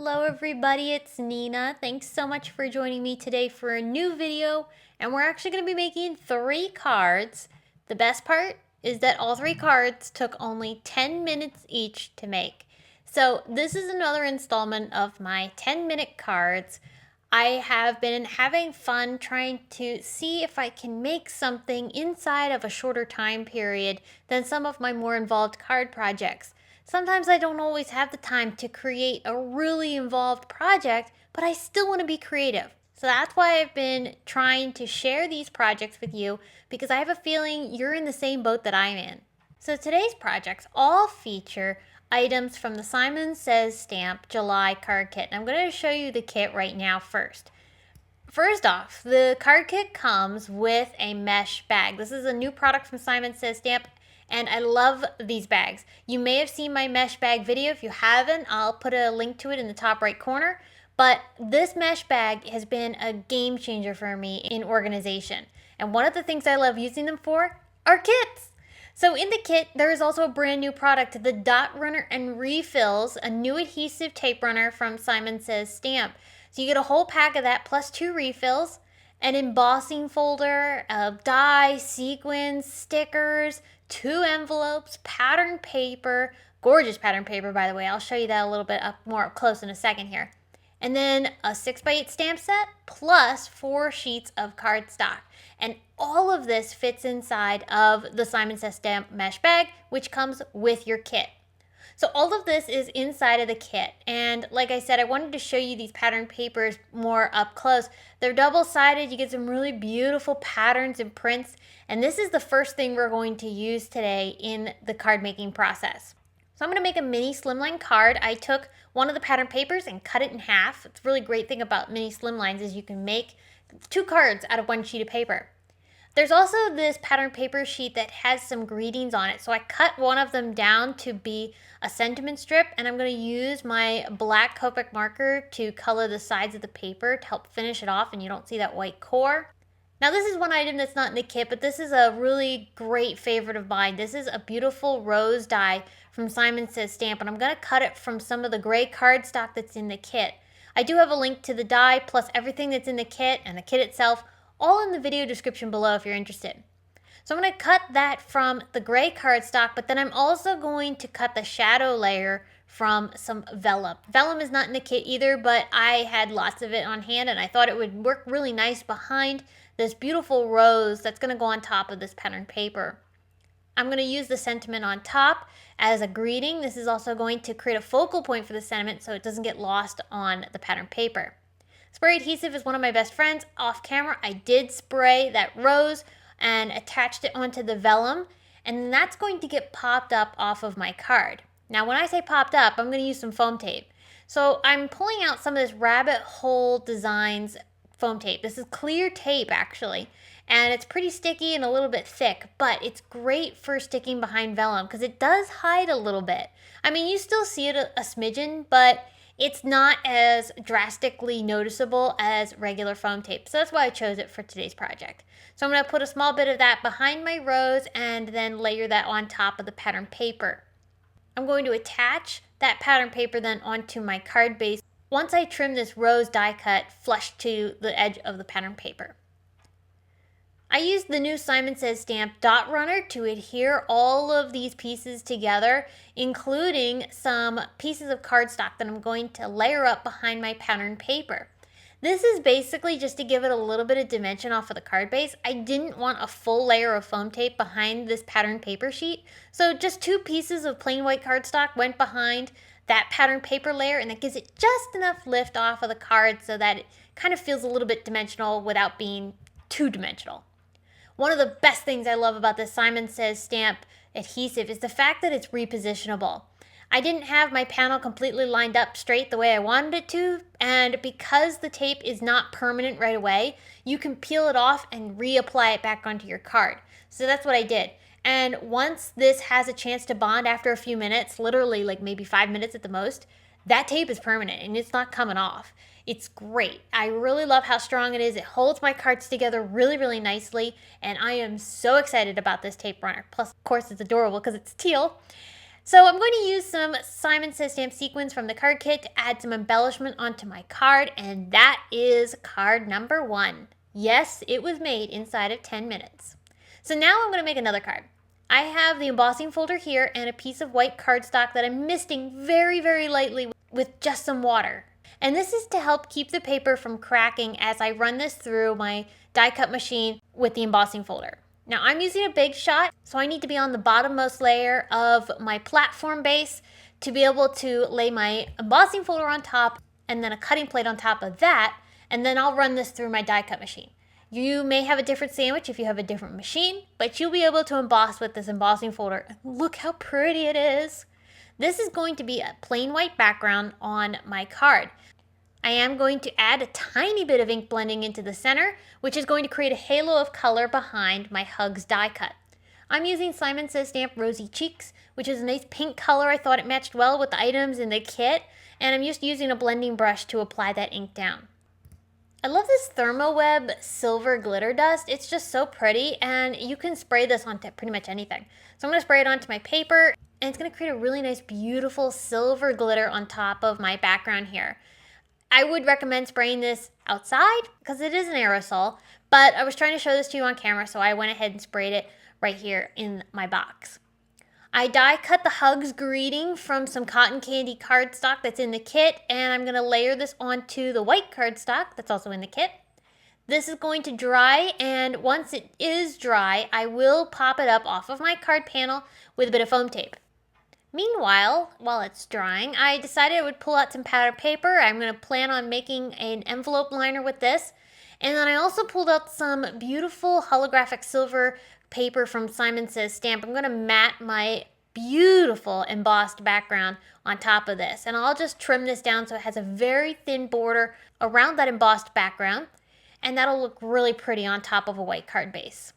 Hello everybody, it's Nina. Thanks so much for joining me today for a new video, and we're actually going to be making 3 cards. The best part is that all 3 cards took only 10 minutes each to make. So this is another installment of my 10-minute cards. I have been having fun trying to see if I can make something inside of a shorter time period than some of my more involved card projects. Sometimes I don't always have the time to create a really involved project, but I still want to be creative. So that's why I've been trying to share these projects with you, because I have a feeling you're in the same boat that I'm in. So today's projects all feature items from the Simon Says Stamp July card kit. And I'm going to show you the kit right now first. First off, the card kit comes with a mesh bag. This is a new product from Simon Says Stamp, and I love these bags. You may have seen my mesh bag video. If you haven't, I'll put a link to it in the top right corner. But this mesh bag has been a game changer for me in organization. And one of the things I love using them for are kits. So in the kit, there is also a brand new product, the Dot Runner and Refills, a new adhesive tape runner from Simon Says Stamp. So you get a whole pack of that plus 2 refills, an embossing folder, die, sequins, stickers, 2 envelopes, pattern paper, gorgeous pattern paper by the way. I'll show you that a little bit more up close in a second here. And then a 6x8 stamp set plus 4 sheets of cardstock. And all of this fits inside of the Simon Says Stamp mesh bag, which comes with your kit. So all of this is inside of the kit. And like I said, I wanted to show you these pattern papers more up close. They're double-sided. You get some really beautiful patterns and prints. And this is the first thing we're going to use today in the card making process. So I'm going to make a mini slimline card. I took one of the pattern papers and cut it in half. It's a really great thing about mini slimlines is you can make 2 cards out of 1 sheet of paper. There's also this pattern paper sheet that has some greetings on it. So I cut one of them down to be a sentiment strip, and I'm going to use my black Copic marker to color the sides of the paper to help finish it off and you don't see that white core. Now this is one item that's not in the kit, but this is a really great favorite of mine. This is a beautiful rose die from Simon Says Stamp, and I'm going to cut it from some of the gray cardstock that's in the kit. I do have a link to the die plus everything that's in the kit and the kit itself, all in the video description below if you're interested. So I'm going to cut that from the gray cardstock, but then I'm also going to cut the shadow layer from some vellum. Vellum is not in the kit either, but I had lots of it on hand and I thought it would work really nice behind this beautiful rose that's going to go on top of this pattern paper. I'm going to use the sentiment on top as a greeting. This is also going to create a focal point for the sentiment so it doesn't get lost on the pattern paper. Spray adhesive is one of my best friends. Off camera, I did spray that rose and attached it onto the vellum, and that's going to get popped up off of my card. Now, when I say popped up, I'm going to use some foam tape. So I'm pulling out some of this Rabbit Hole Designs foam tape. This is clear tape, actually, and it's pretty sticky and a little bit thick, but it's great for sticking behind vellum because it does hide a little bit. I mean, you still see it a smidgen, but it's not as drastically noticeable as regular foam tape. So that's why I chose it for today's project. So I'm going to put a small bit of that behind my rose and then layer that on top of the pattern paper. I'm going to attach that pattern paper then onto my card base once I trim this rose die cut flush to the edge of the pattern paper. I used the new Simon Says Stamp Dot Runner to adhere all of these pieces together, including some pieces of cardstock that I'm going to layer up behind my pattern paper. This is basically just to give it a little bit of dimension off of the card base. I didn't want a full layer of foam tape behind this pattern paper sheet, so just 2 pieces of plain white cardstock went behind that pattern paper layer, and that gives it just enough lift off of the card so that it kind of feels a little bit dimensional without being too dimensional. One of the best things I love about this Simon Says Stamp adhesive is the fact that it's repositionable. I didn't have my panel completely lined up straight the way I wanted it to, and because the tape is not permanent right away, you can peel it off and reapply it back onto your card. So that's what I did. And once this has a chance to bond after a few minutes, literally like maybe 5 minutes at the most, that tape is permanent and it's not coming off. It's great. I really love how strong it is. It holds my cards together really, really nicely, and I am so excited about this tape runner. Plus, of course, it's adorable because it's teal. So I'm going to use some Simon Says Stamp sequins from the card kit to add some embellishment onto my card, and that is card number 1. Yes, it was made inside of 10 minutes. So now I'm going to make another card. I have the embossing folder here and a piece of white cardstock that I'm misting very, very lightly with just some water. And this is to help keep the paper from cracking as I run this through my die cut machine with the embossing folder. Now I'm using a big shot, so I need to be on the bottommost layer of my platform base to be able to lay my embossing folder on top and then a cutting plate on top of that, and then I'll run this through my die cut machine. You may have a different sandwich if you have a different machine, but you'll be able to emboss with this embossing folder. Look how pretty it is. This is going to be a plain white background on my card. I am going to add a tiny bit of ink blending into the center, which is going to create a halo of color behind my Hugs die cut. I'm using Simon Says Stamp Rosy Cheeks, which is a nice pink color. I thought it matched well with the items in the kit, and I'm just using a blending brush to apply that ink down. I love this ThermoWeb silver glitter dust. It's just so pretty, and you can spray this onto pretty much anything. So I'm going to spray it onto my paper, and it's going to create a really nice, beautiful silver glitter on top of my background here. I would recommend spraying this outside because it is an aerosol, but I was trying to show this to you on camera, so I went ahead and sprayed it right here in my box. I die cut the Hugs greeting from some cotton candy cardstock that's in the kit, and I'm going to layer this onto the white cardstock that's also in the kit. This is going to dry, and once it is dry, I will pop it up off of my card panel with a bit of foam tape. Meanwhile, while it's drying, I decided I would pull out some pattern paper. I'm going to plan on making an envelope liner with this. And then I also pulled out some beautiful holographic silver paper from Simon Says Stamp. I'm going to mat my beautiful embossed background on top of this. And I'll just trim this down so it has a very thin border around that embossed background. And that'll look really pretty on top of a white card base.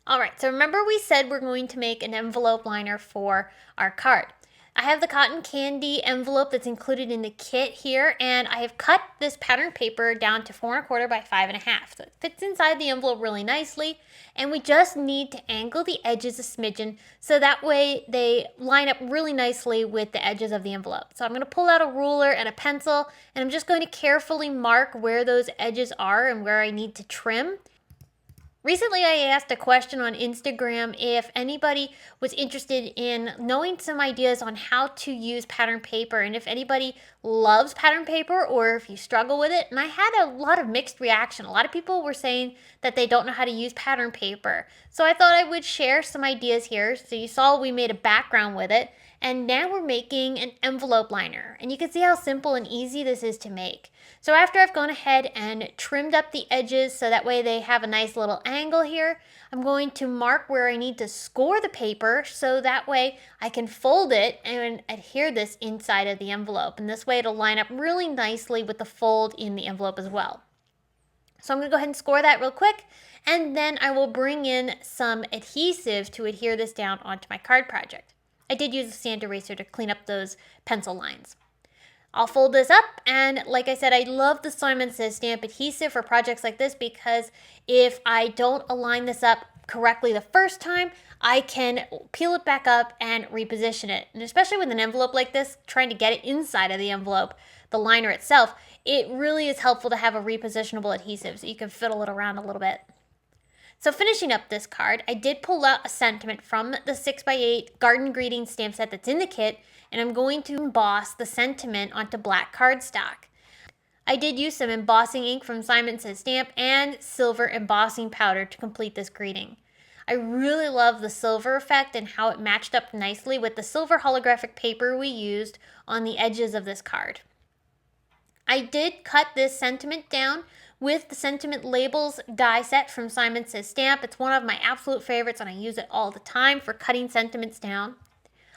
All right, so remember we said we're going to make an envelope liner for our card. I have the cotton candy envelope that's included in the kit here, and I have cut this pattern paper down to 4 1/4 by 5 1/2. So it fits inside the envelope really nicely, and we just need to angle the edges a smidgen so that way they line up really nicely with the edges of the envelope. So I'm going to pull out a ruler and a pencil, and I'm just going to carefully mark where those edges are and where I need to trim. Recently, I asked a question on Instagram if anybody was interested in knowing some ideas on how to use pattern paper and if anybody loves pattern paper or if you struggle with it. And I had a lot of mixed reaction. A lot of people were saying that they don't know how to use pattern paper. So I thought I would share some ideas here. So you saw we made a background with it. And now we're making an envelope liner. And you can see how simple and easy this is to make. So after I've gone ahead and trimmed up the edges so that way they have a nice little angle here, I'm going to mark where I need to score the paper so that way I can fold it and adhere this inside of the envelope. And this way it'll line up really nicely with the fold in the envelope as well. So I'm going to go ahead and score that real quick, and then I will bring in some adhesive to adhere this down onto my card project. I did use a sand eraser to clean up those pencil lines. I'll fold this up, and like I said, I love the Simon Says Stamp adhesive for projects like this because if I don't align this up correctly the first time, I can peel it back up and reposition it. And especially with an envelope like this, trying to get it inside of the envelope, the liner itself, it really is helpful to have a repositionable adhesive so you can fiddle it around a little bit. So finishing up this card, I did pull out a sentiment from the 6x8 garden greeting stamp set that's in the kit, and I'm going to emboss the sentiment onto black cardstock. I did use some embossing ink from Simon Says Stamp and silver embossing powder to complete this greeting. I really love the silver effect and how it matched up nicely with the silver holographic paper we used on the edges of this card. I did cut this sentiment down with the Sentiment Labels die set from Simon Says Stamp. It's one of my absolute favorites and I use it all the time for cutting sentiments down.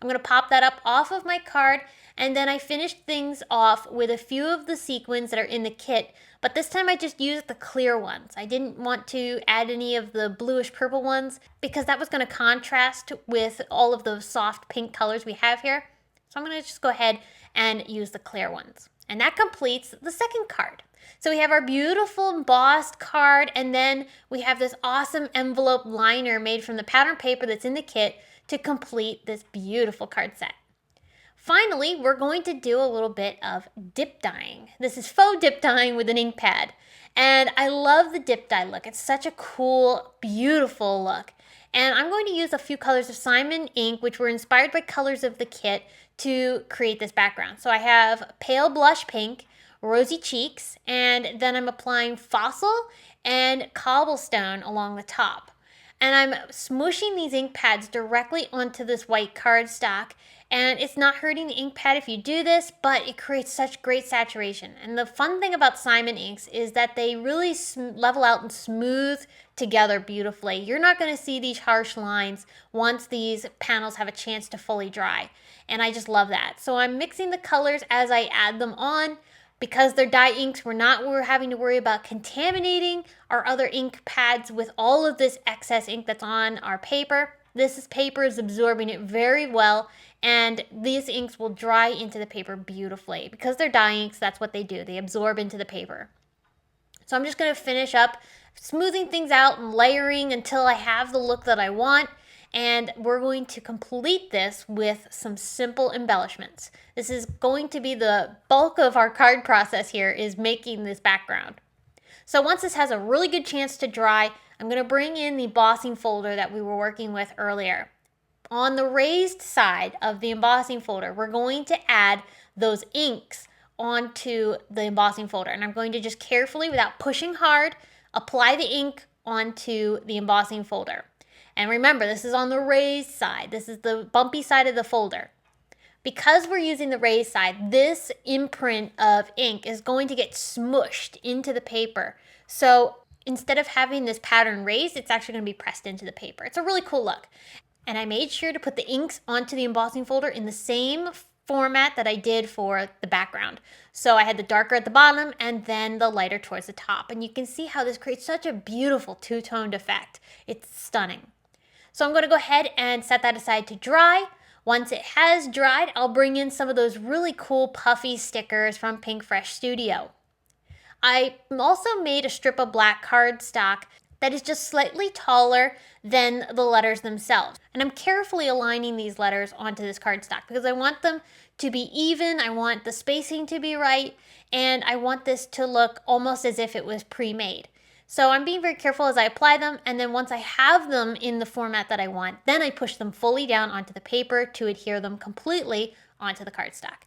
I'm going to pop that up off of my card, and then I finished things off with a few of the sequins that are in the kit, but this time I just used the clear ones. I didn't want to add any of the bluish purple ones because that was going to contrast with all of those soft pink colors we have here. So I'm going to just go ahead and use the clear ones. And that completes the second card. So we have our beautiful embossed card, and then we have this awesome envelope liner made from the pattern paper that's in the kit to complete this beautiful card set. Finally, we're going to do a little bit of dip dyeing. This is faux dip dyeing with an ink pad. And I love the dip dye look. It's such a cool, beautiful look. And I'm going to use a few colors of Simon ink, which were inspired by colors of the kit, to create this background. So I have pale blush pink, rosy cheeks, and then I'm applying fossil and cobblestone along the top. And I'm smooshing these ink pads directly onto this white cardstock. And it's not hurting the ink pad if you do this, but it creates such great saturation. And the fun thing about Simon inks is that they really level out and smooth together beautifully. You're not going to see these harsh lines once these panels have a chance to fully dry. And I just love that. So I'm mixing the colors as I add them on. Because they're dye inks, we're having to worry about contaminating our other ink pads with all of this excess ink that's on our paper. This paper is absorbing it very well, and these inks will dry into the paper beautifully. Because they're dye inks, that's what they do. They absorb into the paper. So I'm just going to finish up smoothing things out and layering until I have the look that I want. And we're going to complete this with some simple embellishments. This is going to be the bulk of our card process here, is making this background. So once this has a really good chance to dry, I'm going to bring in the embossing folder that we were working with earlier. On the raised side of the embossing folder, we're going to add those inks onto the embossing folder. And I'm going to just carefully, without pushing hard, apply the ink onto the embossing folder. And remember, this is on the raised side. This is the bumpy side of the folder. Because we're using the raised side, this imprint of ink is going to get smushed into the paper. So instead of having this pattern raised, it's actually going to be pressed into the paper. It's a really cool look. And I made sure to put the inks onto the embossing folder in the same format that I did for the background. So I had the darker at the bottom and then the lighter towards the top. And you can see how this creates such a beautiful two-toned effect. It's stunning. So I'm going to go ahead and set that aside to dry. Once it has dried, I'll bring in some of those really cool puffy stickers from Pink Fresh Studio. I also made a strip of black cardstock that is just slightly taller than the letters themselves. And I'm carefully aligning these letters onto this cardstock because I want them to be even, I want the spacing to be right, and I want this to look almost as if it was pre-made. So I'm being very careful as I apply them, and then once I have them in the format that I want, then I push them fully down onto the paper to adhere them completely onto the cardstock.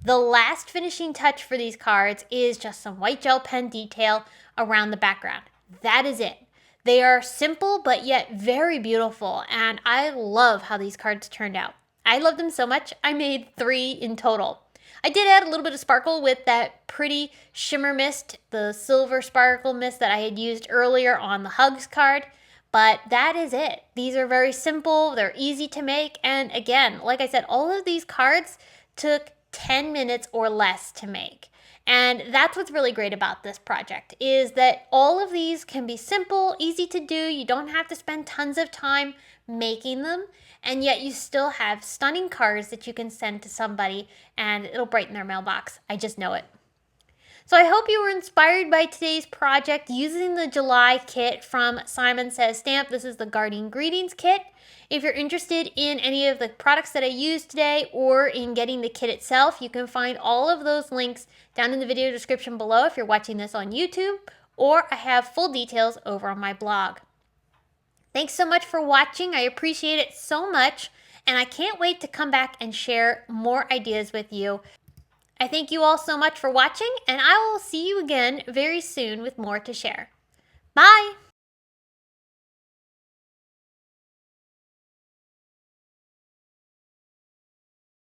The last finishing touch for these cards is just some white gel pen detail around the background. That is it. They are simple but yet very beautiful, and I love how these cards turned out. I love them so much, I made 3 in total. I did add a little bit of sparkle with that pretty shimmer mist, the silver sparkle mist that I had used earlier on the Hugs card, but that is it. These are very simple, they're easy to make, and again, like I said, all of these cards took 10 minutes or less to make. And that's what's really great about this project, is that all of these can be simple, easy to do. You don't have to spend tons of time making them, and yet you still have stunning cards that you can send to somebody and it'll brighten their mailbox. I just know it. So I hope you were inspired by today's project using the July kit from Simon Says Stamp. This is the Guardian Greetings kit. If you're interested in any of the products that I used today or in getting the kit itself, you can find all of those links down in the video description below if you're watching this on YouTube, or I have full details over on my blog. Thanks so much for watching. I appreciate it so much, and I can't wait to come back and share more ideas with you. I thank you all so much for watching, and I will see you again very soon with more to share. Bye!